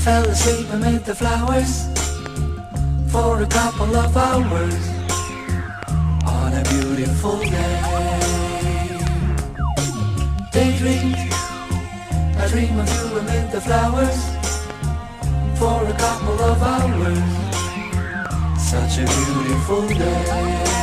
fell asleep amid the flowers for a couple of hours on a beautiful day. Daydream, I dream of you amid the flowers for a couple of hours. Such a beautiful day.